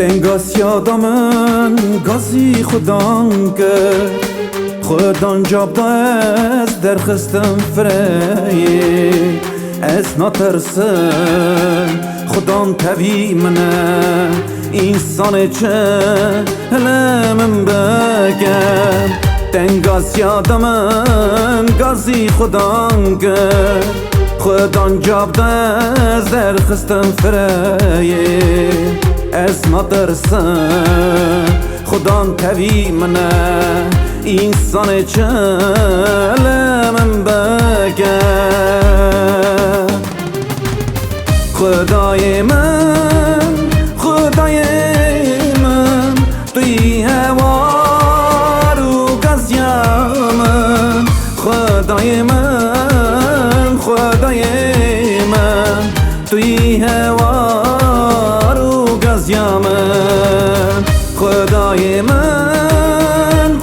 دنگاس یادمن گازی خودان کرد خودان جاب دا از در خستم فریه از نترسم خودان تبی منه انسان چه هلمم بگم دنگاس یادمن گازی خودان کرد خودان جاب دا از در خستم فریه از نترسم خودان تبی منه انسان چلمم بگم خدای من توی هوا رو گزیمم خدای من توی هوا رو گزیمم خدای من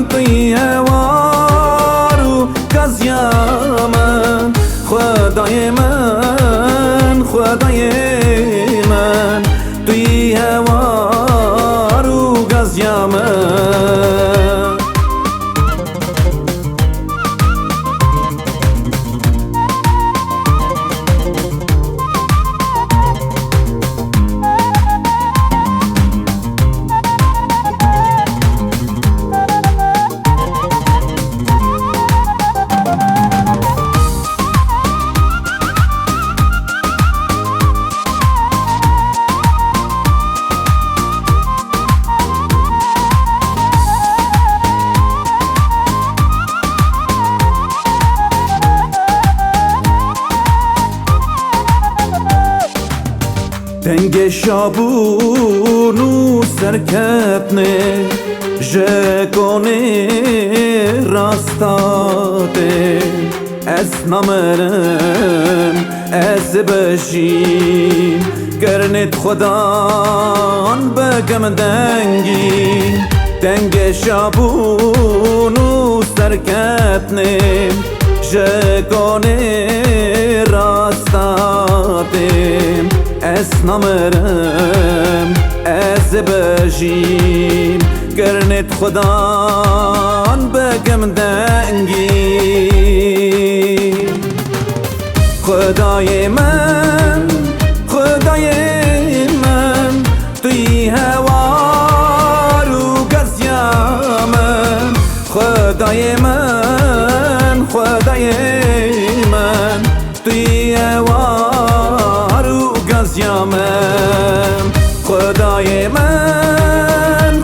توی هوا رو گزیمم خدای من توی هوا رو گزیمم دنگ شابونو سرکتنه جکونه راستاده از نمرم از بشیم گرنت خدان بگم دنگی دنگ شابونو سرکتنه جکونه راستاده از نمرم از بجیم گرنت خدان بگم دنگی خدای من توی هوا رو گزیمم خدای من توی هوا گزیمم خدای من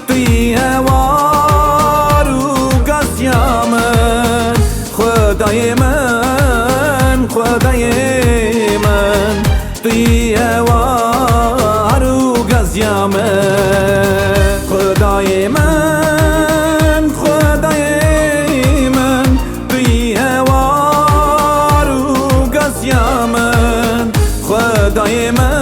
توی هوا رو گزیمم خدای من توی هوا رو گزیمم خدای من توی هوا رو گزیمم خدای من